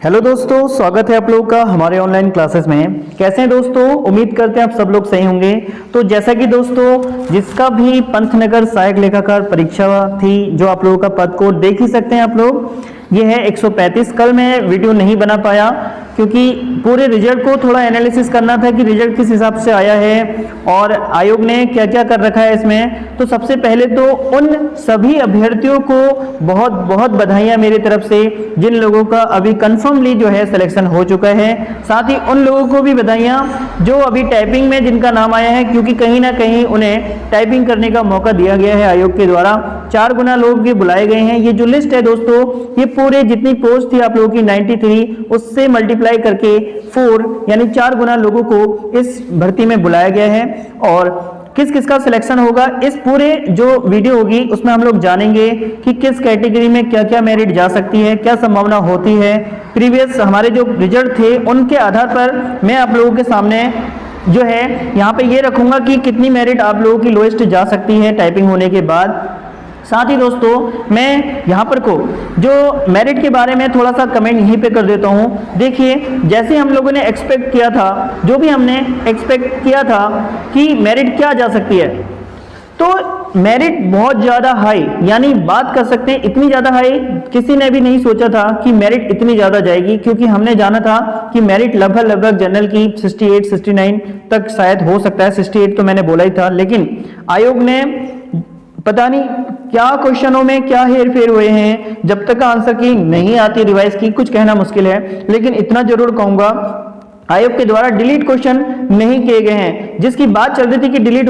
Hello दोस्तों, स्वागत है आप लोगों का हमारे ऑनलाइन क्लासेस में। कैसे हैं दोस्तों? उम्मीद करते हैं आप सब लोग सही होंगे। तो जैसा कि दोस्तों जिसका भी पंतनगर सहायक लेखाकार परीक्षा थी, जो आप लोगों का पद कोड देख ही सकते हैं आप लोग, ये है 135। कल मैं वीडियो नहीं बना पाया क्योंकि पूरे रिजल्ट को थोड़ा एनालिसिस करना था कि रिजल्ट किस हिसाब से आया है और आयोग ने क्या क्या कर रखा है इसमें। तो सबसे पहले तो उन सभी अभ्यर्थियों को बहुत बहुत बधाइयां मेरी तरफ से जिन लोगों का अभी कंफर्मली जो है सिलेक्शन हो चुका है। साथ ही उन लोगों को भी बधाइयां जो अभी टाइपिंग में जिनका नाम आया है, क्योंकि कहीं ना कहीं उन्हें टाइपिंग करने का मौका दिया गया है आयोग के द्वारा। 4 गुना लोग ये बुलाए गए हैं। ये जो लिस्ट है दोस्तों, ये पूरे जितनी पोस्ट थी आप लोगों की 93 उससे मल्टीप्लाई करके 4 यानी 4 गुना लोगों को इस भर्ती में बुलाया गया है। और किस किस का सिलेक्शन होगा, इस पूरे जो वीडियो होगी उसमें हम लोग जानेंगे कि किस कैटेगरी में क्या क्या मेरिट जा सकती है, क्या संभावना होती है। प्रीवियस हमारे जो रिजल्ट थे उनके आधार पर मैं आप लोगों के सामने जो है यहाँ पे ये रखूंगा कि कितनी मेरिट आप लोगों की लोएस्ट जा सकती है टाइपिंग होने के बाद। साथ ही दोस्तों मैं यहाँ पर को जो मेरिट के बारे में थोड़ा सा कमेंट यहीं पे कर देता हूँ। देखिए, जैसे हम लोगों ने एक्सपेक्ट किया था, जो भी हमने एक्सपेक्ट किया था कि मेरिट क्या जा सकती है, तो मेरिट बहुत ज़्यादा हाई, यानी बात कर सकते हैं इतनी ज़्यादा हाई किसी ने भी नहीं सोचा था कि मेरिट इतनी ज़्यादा जाएगी। क्योंकि हमने जाना था कि मेरिट लगभग जनरल की 68 69 तक शायद हो सकता है। 68 तो मैंने बोला ही था, लेकिन आयोग ने पता नहीं क्या क्वेश्चनों में क्या हेर फेर हुए हैं। जब तक आंसर की नहीं आती रिवाइज की, कुछ कहना मुश्किल है, लेकिन इतना जरूर कहूंगा आयोग के द्वारा डिलीट क्वेश्चन नहीं किए गए हैं। जिसकी बात चल रही थी कि डिलीट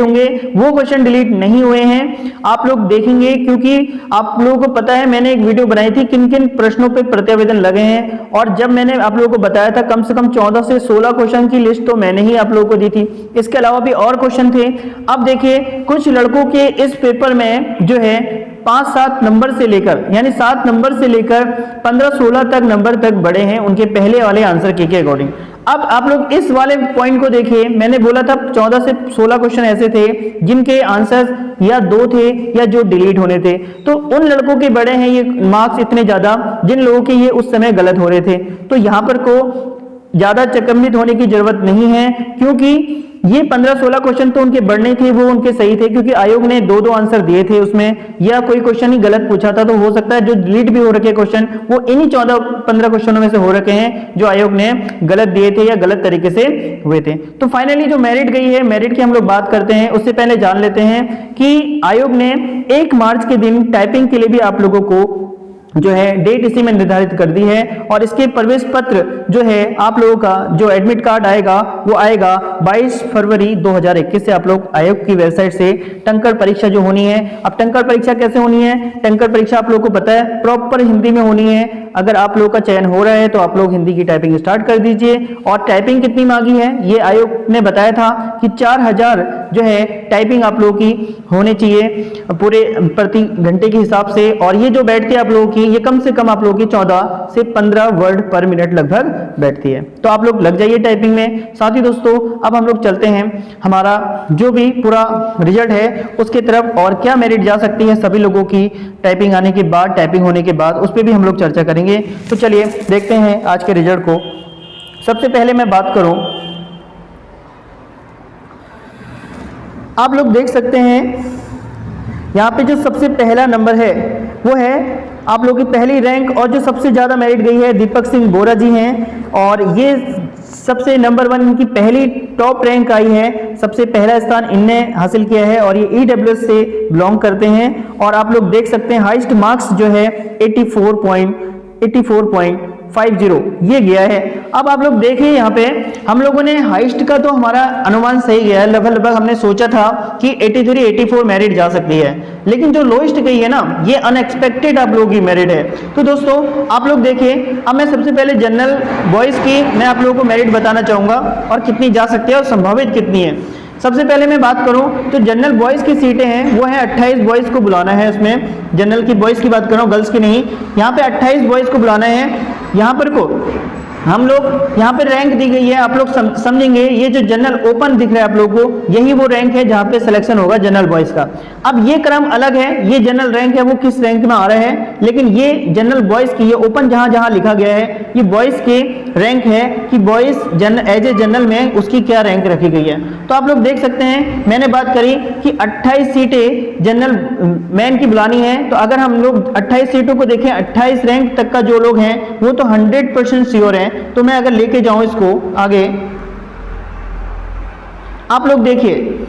होंगे वो क्वेश्चन डिलीट नहीं हुए हैं। आप लोग देखेंगे, क्योंकि आप लोगों को पता है मैंने एक वीडियो बनाई थी किन किन प्रश्नों पे प्रत्यावेदन लगे हैं, और जब मैंने आप लोगों को बताया था कम से कम 14 से 16 क्वेश्चन की लिस्ट तो मैंने ही आप लोगों को दी थी। इसके अलावा भी और क्वेश्चन थे। अब देखिए, कुछ लड़कों के इस पेपर में जो है 5-7 नंबर से लेकर, यानी 7 नंबर से लेकर 15-16 तक नंबर तक बढ़े हैं उनके पहले वाले आंसर की के अकॉर्डिंग। अब आप लोग इस वाले पॉइंट को देखिए, मैंने बोला था 14 से 16 क्वेश्चन ऐसे थे जिनके आंसर या 2 थे या जो डिलीट होने थे। तो उन लड़कों के बढ़े हैं ये मार्क्स इतने ज्यादा जिन लोगों के ये उस समय गलत हो रहे थे। तो यहाँ पर को ज्यादा चकम्मित होने की जरूरत नहीं है, क्योंकि ये 15-16 क्वेश्चन तो उनके बढ़ने थे, वो उनके सही थे, क्योंकि आयोग ने 2-2 आंसर दिए थे उसमें, या कोई क्वेश्चन ही गलत पूछा था। तो हो सकता है जो डिलीट भी हो रखे क्वेश्चन वो इन्हीं 14-15 क्वेश्चनों में से हो रखे हैं जो आयोग ने गलत दिए थे या गलत तरीके से हुए थे। तो फाइनली जो मेरिट गई है, मेरिट की हम लोग बात करते हैं। उससे पहले जान लेते हैं कि आयोग ने 1 मार्च के दिन टाइपिंग के लिए भी आप लोगों को जो है डेट इसी में निर्धारित कर दी है। और इसके प्रवेश पत्र जो है आप लोगों का जो एडमिट कार्ड आएगा वो आएगा 22 फरवरी 2021 से। आप लोग आयोग की वेबसाइट से टंकर परीक्षा जो होनी है, अब टंकर परीक्षा कैसे होनी है, टंकर परीक्षा आप लोगों को पता है प्रॉपर हिंदी में होनी है। अगर आप लोगों का चयन हो रहा है तो आप लोग हिंदी की टाइपिंग स्टार्ट कर दीजिए। और टाइपिंग कितनी मांगी है, ये आयोग ने बताया था कि 4000 जो है टाइपिंग आप लोगों की होनी चाहिए पूरे प्रति घंटे के हिसाब से। और ये जो बैठती है आप लोगों की, ये कम से कम आप लोगों की 14 से 15 वर्ड पर मिनट लगभग बैठती है। तो आप लोग लग जाइए टाइपिंग में। साथ ही दोस्तों अब हम लोग चलते हैं हमारा जो भी पूरा रिजल्ट है उसके तरफ, और क्या मेरिट जा सकती है सभी लोगों की टाइपिंग आने के बाद, टाइपिंग होने के बाद, उस पर भी हम लोग चर्चा करेंगे। तो चलिए देखते हैं आज के रिजल्ट को। सबसे पहले मैं बात करूं, आप लोग देख सकते हैं यहाँ पे जो सबसे पहला नंबर है वो है आप लोगों की पहली रैंक, और जो सबसे ज्यादा मेरिट गई है दीपक सिंह बोरा जी हैं। और ये सबसे नंबर 1 इनकी पहली टॉप रैंक आई है, सबसे पहला स्थान इनने हासिल किया है, और ये EWS से बिलोंग करते हैं। और आप लोग देख सकते हैं हाईएस्ट मार्क्स जो है 84.50 ये गया है। अब आप लोग देखिए यहाँ पे हम लोगों ने हाईएस्ट का तो हमारा अनुमान सही गया है, लगभग हमने सोचा था कि 83-84 मेरिट जा सकती है, लेकिन जो लोएस्ट गई है ना, ये अनएक्सपेक्टेड आप लोगों की मेरिट है। तो दोस्तों आप लोग देखिए, अब मैं सबसे पहले जनरल बॉयज की मैं आप लोगों को मेरिट बताना चाहूंगा और कितनी जा सकती है और संभावित कितनी है। सबसे पहले मैं बात करूं तो जनरल बॉयज की सीटें हैं वो है 28 बॉयज को बुलाना है। उसमें जनरल की बॉयज की बात कर रहा हूं, गर्ल्स की नहीं। यहाँ पे 28 बॉयज को बुलाना है। यहाँ पर को हम लोग यहाँ पे रैंक दी गई है, आप लोग समझेंगे ये जो जनरल ओपन दिख रहा है आप लोगों को, यही वो रैंक है जहाँ पे सिलेक्शन होगा जनरल बॉयज का। अब ये क्रम अलग है, ये जनरल रैंक है वो किस रैंक में आ रहा है, लेकिन ये जनरल बॉयज की, ये ओपन जहाँ जहाँ लिखा गया है ये बॉयज के रैंक है कि बॉयज एज ए जनरल में उसकी क्या रैंक रखी गई है। तो आप लोग देख सकते हैं, मैंने बात करी कि 28 सीटें जनरल मैन की बुलानी है, तो अगर हम लोग 28 सीटों को देखें, 28 रैंक तक का जो लोग हैं वो तो 100% श्योर है। तो मैं अगर लेके जाऊं इसको आगे, आप लोग देखिए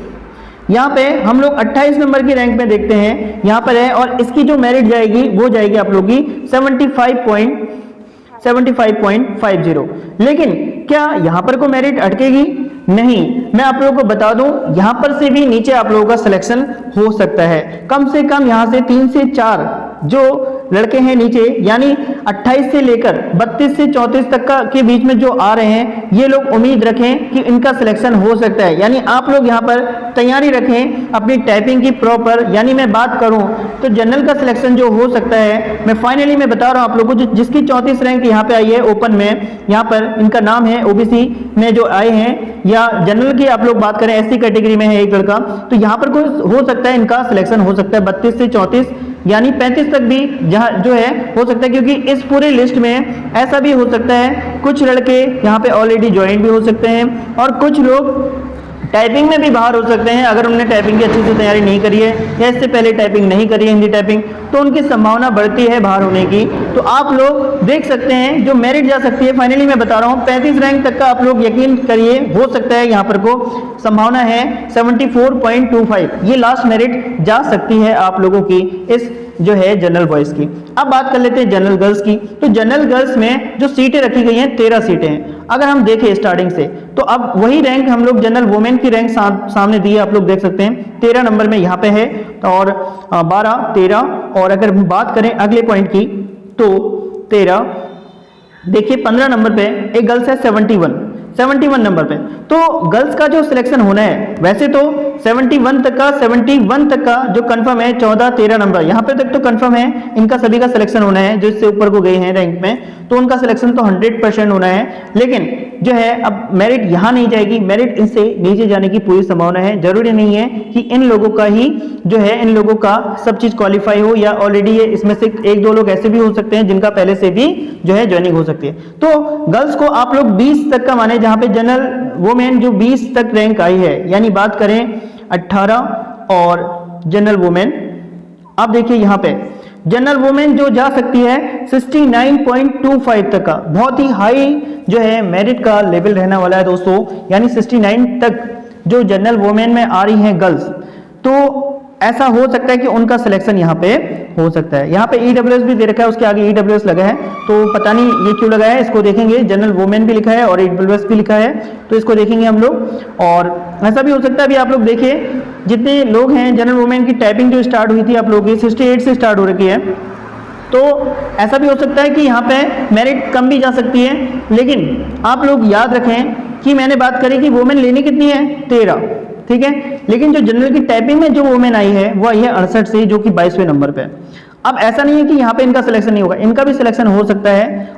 यहां पे हम लोग 28 नंबर की रैंक में देखते हैं, यहां पर है, और इसकी जो मेरिट जाएगी वो जाएगी आप लोग की 75.50। लेकिन क्या यहां पर कोई मेरिट अटकेगी? नहीं, मैं आप लोगों को बता दूं, यहां पर से भी नीचे आप लोगों का सिलेक्शन हो सकता है। कम से कम यहां से 3 से 4 जो लड़के हैं नीचे, यानी 28 से लेकर 32 से 34 तक का के बीच में जो आ रहे हैं, ये लोग उम्मीद रखें कि इनका सिलेक्शन हो सकता है। यानी आप लोग यहाँ पर तैयारी रखें अपनी टाइपिंग की प्रॉपर। यानी मैं बात करूं तो जनरल का सिलेक्शन जो हो सकता है, मैं फाइनली मैं बता रहा हूं आप लोगों को, जिसकी 34 रैंक यहाँ पे आई है ओपन में, यहाँ पर इनका नाम है ओबीसी में जो आए हैं, या जनरल की आप लोग बात करें एससी कैटेगरी में है एक लड़का, तो यहाँ पर कोई हो सकता है इनका सिलेक्शन हो सकता है 32 से 34 यानी 35 तक भी जहाँ जो है हो सकता है, क्योंकि इस पूरे लिस्ट में ऐसा भी हो सकता है कुछ लड़के यहाँ पे ऑलरेडी ज्वाइन भी हो सकते हैं और कुछ लोग टाइपिंग में भी बाहर हो सकते हैं। अगर उन्होंने टाइपिंग की अच्छी से तैयारी नहीं करी है या इससे पहले टाइपिंग नहीं करी है हिंदी टाइपिंग, तो उनकी संभावना बढ़ती है बाहर होने की। तो आप लोग देख सकते हैं जो मेरिट जा सकती है, फाइनली मैं बता रहा हूँ 35 रैंक तक का आप लोग यकीन करिए हो सकता है, यहाँ पर को संभावना है 74.25, ये लास्ट मेरिट जा सकती है आप लोगों की इस जो है जनरल बॉयज की। अब बात कर लेते हैं जनरल गर्ल्स की। तो जनरल गर्ल्स में जो सीटें रखी गई हैं 13 सीटें हैं। अगर हम देखें स्टार्टिंग से, तो अब वही रैंक हम लोग जनरल वुमेन की रैंक सामने दी है, आप लोग देख सकते हैं 13 नंबर में यहाँ पे है, और 12, 13, और अगर बात करें अगले पॉइंट की तो 13, देखिए 15 नंबर पे एक गर्ल्स है 71 नंबर पे। तो गर्ल्स का जो सिलेक्शन होना है, वैसे तो 71 तक का जो कंफर्म है 14, 13 नंबर यहाँ पे तक तो कंफर्म है, इनका सभी का सिलेक्शन होना है जो इससे ऊपर को गए हैं रैंक में, तो उनका सिलेक्शन तो 100% होना है। लेकिन जो है अब मेरिट यहाँ नहीं जाएगी, मेरिट इनसे नीचे जाने की पूरी संभावना है। जरूरी नहीं है कि इन लोगों का ही जो है इन लोगों का सब चीज क्वालिफाई हो, या ऑलरेडी ये इसमें से 1-2 लोग ऐसे भी हो सकते हैं जिनका पहले से भी जो है ज्वाइनिंग हो सकती है। तो गर्ल्स को आप लोग 20 तक का माने, जहां पे जनरल वुमेन जो 20 तक रैंक आई है, यानी बात करें 18 और जनरल वुमेन, आप देखिए यहाँ पे जनरल वुमेन जो जा सकती है 69.25 तक का, बहुत ही हाई जो है मेरिट का लेवल रहने वाला है दोस्तों। यानी 69 तक जो जनरल वुमेन में आ रही हैं गर्ल्स, तो ऐसा हो सकता है कि उनका सिलेक्शन यहाँ पे हो सकता है। यहाँ पे ईडब्ल्यूएस भी दे रखा है, उसके आगे ईडब्ल्यूएस लगा है, तो पता नहीं ये क्यों लगा है, इसको देखेंगे। जनरल वुमेन भी लिखा है और ईडब्ल्यूएस भी लिखा है, तो इसको देखेंगे हम लोग। और ऐसा भी हो सकता है, अभी आप लोग देखिए जितने लोग हैं जनरल वुमेन की टाइपिंग जो स्टार्ट हुई थी आप लोगों की 68 से स्टार्ट हो रखी है, तो ऐसा भी हो सकता है कि यहाँ पे मेरिट कम भी जा सकती है। लेकिन आप लोग याद रखें कि मैंने बात करी कि वुमेन लेनी कितनी है 13, ठीक है, लेकिन जो जनरल की टाइपिंग में जो वुमेन आई है वो आई है 68 से, जो कि 22वें नंबर पे। अब ऐसा नहीं है कि यहाँ पे इनका सिलेक्शन नहीं होगा, इनका भी सिलेक्शन हो सकता है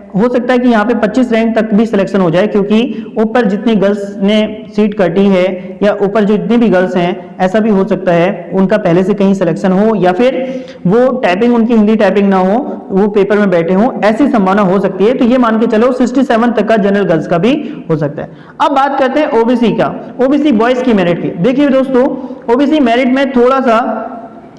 कि यहाँ पे 25 रैंक तक भी सिलेक्शन हो जाए, क्योंकि ऊपर जितनी गर्ल्स ने सीट कटी है या ऊपर जो जितनी भी गर्ल्स हैं, ऐसा भी हो सकता है उनका पहले से कहीं सिलेक्शन हो, या फिर वो टाइपिंग उनकी हिंदी टाइपिंग ना हो, वो पेपर में बैठे हों, ऐसी संभावना हो सकती है। तो ये मान के चलो 67 तक का जनरल गर्ल्स का भी हो सकता है। अब बात करते हैं ओबीसी का, ओबीसी बॉयज की मेरिट की। देखिए दोस्तों, ओबीसी मेरिट में थोड़ा सा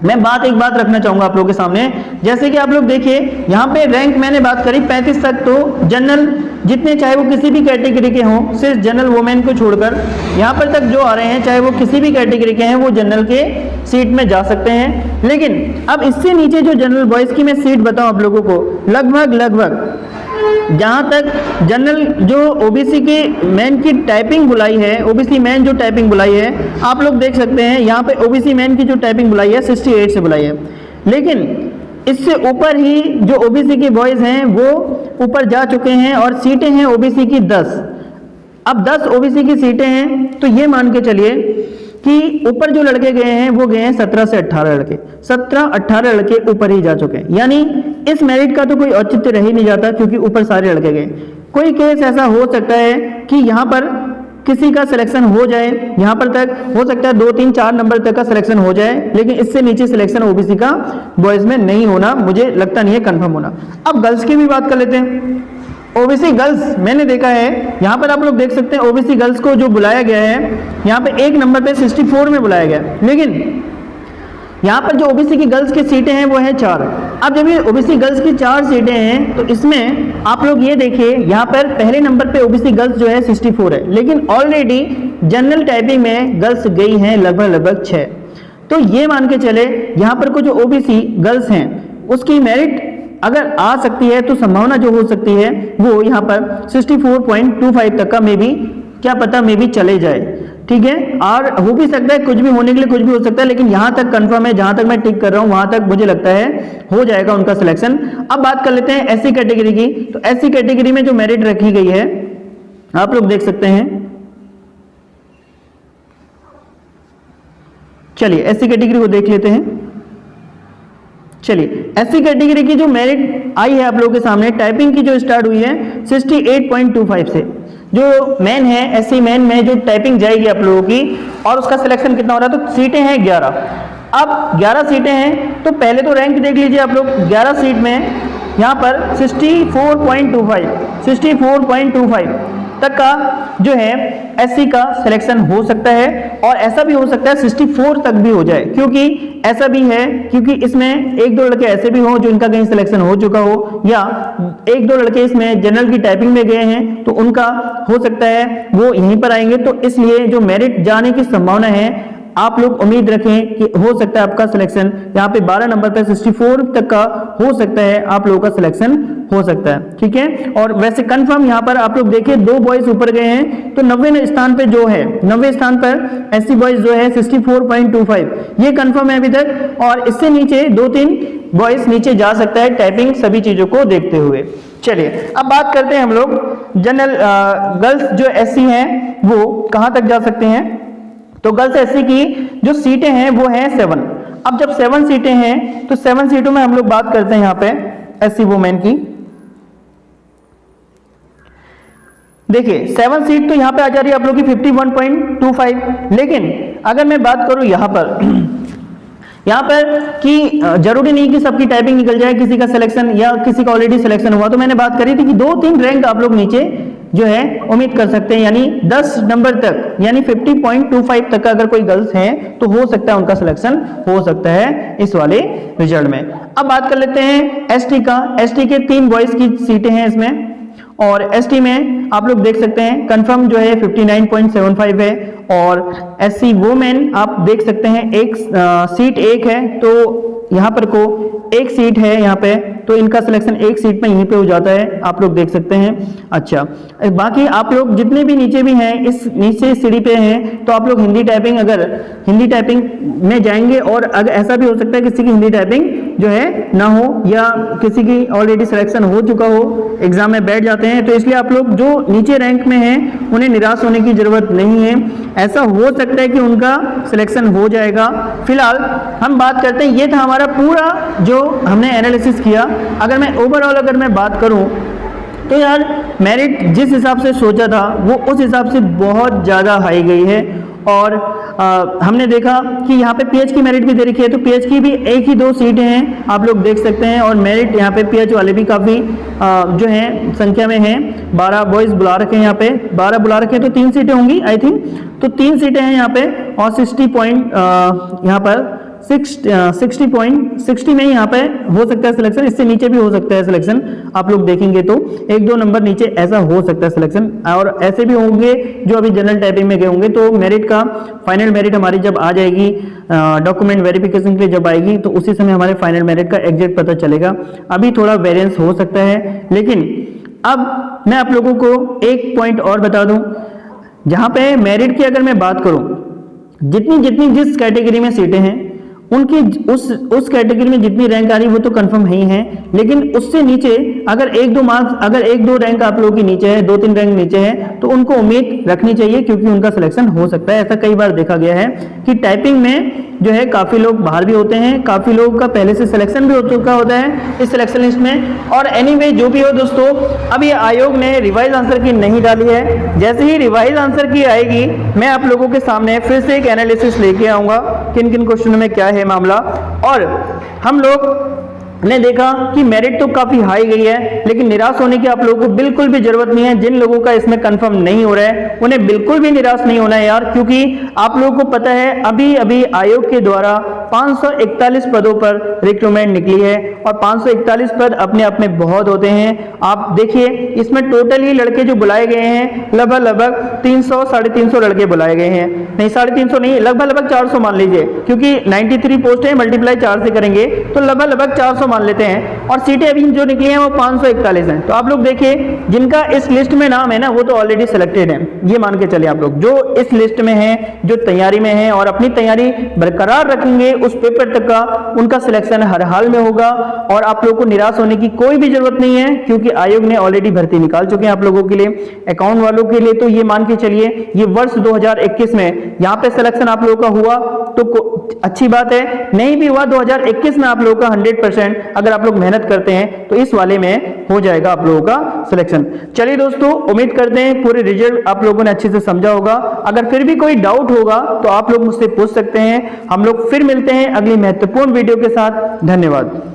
मैं एक बात रखना चाहूंगा आप लोगों के सामने। जैसे कि आप लोग देखिए यहाँ पे रैंक मैंने बात करी 35 तक, तो जनरल जितने चाहे वो किसी भी कैटेगरी के हों, सिर्फ जनरल वुमेन को छोड़कर यहाँ पर तक जो आ रहे हैं चाहे वो किसी भी कैटेगरी के हैं, वो जनरल के सीट में जा सकते हैं। लेकिन अब इससे नीचे जो जनरल बॉयज की मैं सीट बताऊं आप लोगों को, लगभग जहां तक जनरल जो ओबीसी की मैन की टाइपिंग बुलाई है, ओबीसी मैन जो टाइपिंग बुलाई है, आप लोग देख सकते हैं यहाँ पे ओबीसी मैन की जो टाइपिंग बुलाई है 68 से बुलाई है। लेकिन इससे ऊपर ही जो ओबीसी के बॉयज हैं वो ऊपर जा चुके हैं, और सीटें हैं ओबीसी की 10। अब 10 ओबीसी की सीटें हैं, तो ये मान के चलिए कि ऊपर जो लड़के गए हैं वो गए हैं 17 से 18 लड़के, 17-18 लड़के ऊपर ही जा चुके हैं। यानी इस मेरिट का तो कोई औचित्य रह ही नहीं जाता, क्योंकि ऊपर सारे लड़के गए। कोई केस ऐसा हो सकता है कि यहाँ पर किसी का सिलेक्शन हो जाए, यहाँ पर तक हो सकता है 2 3 4 नंबर तक का सिलेक्शन हो जाए, लेकिन इससे नीचे सिलेक्शन ओबीसी का बॉयज में नहीं होना, मुझे लगता नहीं है कंफर्म होना। अब गर्ल्स की भी बात कर लेते हैं। ओबीसी गर्ल्स मैंने देखा है, यहाँ पर आप लोग देख सकते हैं ओबीसी गर्ल्स को जो बुलाया गया है, यहाँ पे 1 नंबर पे 64 में बुलाया गया, लेकिन यहाँ पर जो ओबीसी की गर्ल्स की सीटें हैं वो है 4। अब जब ये ओबीसी गर्ल्स की 4 सीटें हैं तो इसमें आप लोग ये देखिए, यहाँ पर पहले नंबर पे ओबीसी गर्ल्स जो है 64 है, लेकिन ऑलरेडी जनरल टाइपिंग में गर्ल्स गई हैं लगभग 6। तो ये मान के चले यहाँ पर कुछ ओबीसी गर्ल्स हैं उसकी मेरिट अगर आ सकती है तो संभावना जो हो सकती है वो यहाँ पर 64.25 तक का मे बी, क्या पता मे बी चले जाए, ठीक है। और हो भी सकता है, कुछ भी होने के लिए कुछ भी हो सकता है, लेकिन यहां तक कंफर्म है, जहां तक मैं टिक कर रहा हूं वहां तक मुझे लगता है हो जाएगा उनका सिलेक्शन। अब बात कर लेते हैं एससी कैटेगरी की। तो एससी कैटेगरी में जो मेरिट रखी गई है आप लोग देख सकते हैं। चलिए एससी कैटेगरी को देख लेते हैं। चलिए एससी कैटेगरी की जो मेरिट आई है आप लोगों के सामने, टाइपिंग की जो स्टार्ट हुई है 68.25 से, जो मेन है एससी मेन में जो टाइपिंग जाएगी आप लोगों की, और उसका सिलेक्शन कितना हो रहा है, तो सीटें हैं 11। अब 11 सीटें हैं तो पहले तो रैंक देख लीजिए आप लोग। 11 सीट में यहाँ पर 64.25 तक का जो है एससी का सिलेक्शन हो सकता है, और ऐसा भी हो सकता है 64 तक भी हो जाए, क्योंकि ऐसा भी है क्योंकि इसमें 1-2 लड़के ऐसे भी हो जो इनका कहीं सिलेक्शन हो चुका हो, या 1-2 लड़के इसमें जनरल की टाइपिंग में गए हैं तो उनका हो सकता है वो यहीं पर आएंगे। तो इसलिए जो मेरिट जाने की संभावना है आप लोग उम्मीद रखें कि हो सकता है आपका सिलेक्शन यहाँ पे 12 नंबर पे 64 तक का हो सकता है, आप लोगों का सिलेक्शन हो सकता है, ठीक है। और वैसे कंफर्म यहाँ पर आप लोग देखिए 2 बॉयज ऊपर गए हैं, तो 90वें स्थान पे जो है 90वें स्थान पर एससी बॉयज जो है 64.25 ये कंफर्म है अभी तक, और इससे नीचे 2-3 बॉयज नीचे जा सकता है टाइपिंग सभी चीजों को देखते हुए। चलिए अब बात करते हैं हम लोग जनरल गर्ल्स जो एससी हैं वो कहां तक जा सकते हैं। तो गर्ल्स एससी की जो सीटें हैं वो हैं 7। अब जब 7 सीटें हैं तो 7 सीटों में हम लोग बात करते हैं यहाँ पे एससी वुमेन की। देखिए 7 सीट तो यहाँ पे आ जा रही है आप लोग की 51.25, लेकिन अगर मैं बात करूं यहाँ पर कि जरूरी नहीं कि सबकी टाइपिंग निकल जाए, किसी का सिलेक्शन या किसी का ऑलरेडी सिलेक्शन हुआ, तो मैंने बात करी थी कि 2-3 रैंक आप लोग नीचे जो है उम्मीद कर सकते हैं, यानी 10 नंबर तक यानी 50.25 तक का अगर कोई गर्ल्स है तो हो सकता है उनका सिलेक्शन हो सकता है इस वाले रिजल्ट में। अब बात कर लेते हैं एसटी का। एसटी के 3 बॉयज की सीटें हैं इसमें, और एसटी में आप लोग देख सकते हैं कंफर्म जो है 59.75 है, और एससी वुमेन आप देख सकते हैं एक सीट 1 है, तो यहाँ पर को 1 सीट है यहाँ पे, तो इनका सिलेक्शन 1 सीट में यहीं पे हो जाता है, आप लोग देख सकते हैं। अच्छा बाकी आप लोग जितने भी नीचे भी हैं इस नीचे सीढ़ी पे हैं, तो आप लोग हिंदी टाइपिंग अगर हिंदी टाइपिंग में जाएंगे, और अगर ऐसा भी हो सकता है किसी की हिंदी टाइपिंग जो है ना हो, या किसी की ऑलरेडी सिलेक्शन हो चुका हो, एग्जाम में बैठ जाते हैं, तो इसलिए आप लोग जो नीचे रैंक में हैं उन्हें निराश होने की जरूरत नहीं है, ऐसा हो सकता है कि उनका सिलेक्शन हो जाएगा। फिलहाल हम बात करते हैं, ये था हमारा पूरा जो हमने एनालिसिस किया। अगर मैं ओवरऑल अगर मैं बात करूं तो यार मेरिट जिस हिसाब से सोचा था वो उस हिसाब से बहुत ज़्यादा हाई गई है, और हमने देखा कि यहाँ पे पीएच की मेरिट भी दे रखी है, तो पीएच की भी 1 ही 2 सीटें हैं आप लोग देख सकते हैं, और मेरिट यहाँ पे पीएच वाले भी काफ़ी जो हैं संख्या में हैं। 12 बॉयज़ बुला रखे हैं यहाँ पे, 12 बुला रखे हैं, तो 3 सीटें होंगी आई थिंक, तो 3 सीटें हैं यहाँ पे, और 60 यहाँ पर 60 में यहाँ पे हो सकता है सिलेक्शन, इससे नीचे भी हो सकता है सिलेक्शन, आप लोग देखेंगे तो 1-2 नंबर नीचे ऐसा हो सकता है सिलेक्शन, और ऐसे भी होंगे जो अभी जनरल टाइपिंग में गए होंगे। तो मेरिट का फाइनल मेरिट हमारी जब आ जाएगी, डॉक्यूमेंट वेरिफिकेशन के लिए जब आएगी, तो उसी समय हमारे फाइनल मेरिट का एग्जैक्ट पता चलेगा। अभी थोड़ा वेरिएंस हो सकता है, लेकिन अब मैं आप लोगों को एक पॉइंट और बता दूं, जहां पे मेरिट की अगर मैं बात करूं, जितनी जिस कैटेगरी में सीटें हैं उनकी उस कैटेगरी में जितनी रैंक आ रही है वो तो कंफर्म है ही है, लेकिन उससे नीचे अगर एक दो रैंक आप लोगों की नीचे है, 2-3 रैंक नीचे है, तो उनको उम्मीद रखनी चाहिए क्योंकि उनका सिलेक्शन हो सकता है। ऐसा कई बार देखा गया है कि टाइपिंग में जो है काफी लोग बाहर भी होते हैं, काफी लोगों का पहले से सिलेक्शन भी हो चुका होता है इस सिलेक्शन लिस्ट में। और एनीवे जो भी हो दोस्तों, अब ये आयोग ने रिवाइज आंसर की नहीं डाली है। जैसे ही रिवाइज आंसर की आएगी मैं आप लोगों के सामने फिर से एक एनालिसिस लेके आऊंगा किन किन क्वेश्चन में क्या है मामला। और हम लोग ने देखा कि मेरिट तो काफी हाई गई है, लेकिन निराश होने की आप लोगों को बिल्कुल भी जरूरत नहीं है। जिन लोगों का इसमें कंफर्म नहीं हो रहा है उन्हें बिल्कुल भी निराश नहीं होना है यार, क्योंकि आप लोगों को पता है अभी अभी आयोग के द्वारा 541 पदों पर रिक्रूटमेंट निकली है और 541 पद अपने आप में बहुत होते हैं। आप देखिए इसमें टोटल ही लड़के जो बुलाए गए हैं लगभग 300-350 लड़के बुलाए गए हैं, नहीं 350 नहीं, लगभग 400 मान लीजिए, क्योंकि 93 पोस्ट है, मल्टीप्लाई 4 से करेंगे तो लगभग 400 मान लेते हैं। और सीटें अभी जो निकली हैं वो 541 हैं। तो आप लोग देखिए जिनका इस लिस्ट में नाम है ना वो तो ऑलरेडी सिलेक्टेड है, ये मान के चलिए आप लोग जो इस लिस्ट में हैं, जो तैयारी में हैं और अपनी तैयारी बरकरार रखेंगे उस पेपर तक का, उनका सिलेक्शन हर हाल में होगा। और आप लोग को निराश होने की कोई भी जरूरत नहीं है क्योंकि आयोग ने ऑलरेडी भर्ती निकाल चुके हैं आप लोगों के लिए। अकाउंट वालों के लिए तो ये मान के चलिए ये वर्ष 2021 में यहाँ पे सिलेक्शन आप लोगों का हुआ तो अच्छी बात है, नहीं भी हुआ 2021 में आप लोगों का 100% अगर आप लोग मेहनत करते हैं तो इस वाले में हो जाएगा आप लोगों का सिलेक्शन। चलिए दोस्तों, उम्मीद करते हैं पूरे रिजल्ट आप लोगों ने अच्छे से समझा होगा। अगर फिर भी कोई डाउट होगा तो आप लोग मुझसे पूछ सकते हैं। हम लोग फिर मिलते हैं अगली महत्वपूर्ण वीडियो के साथ। धन्यवाद।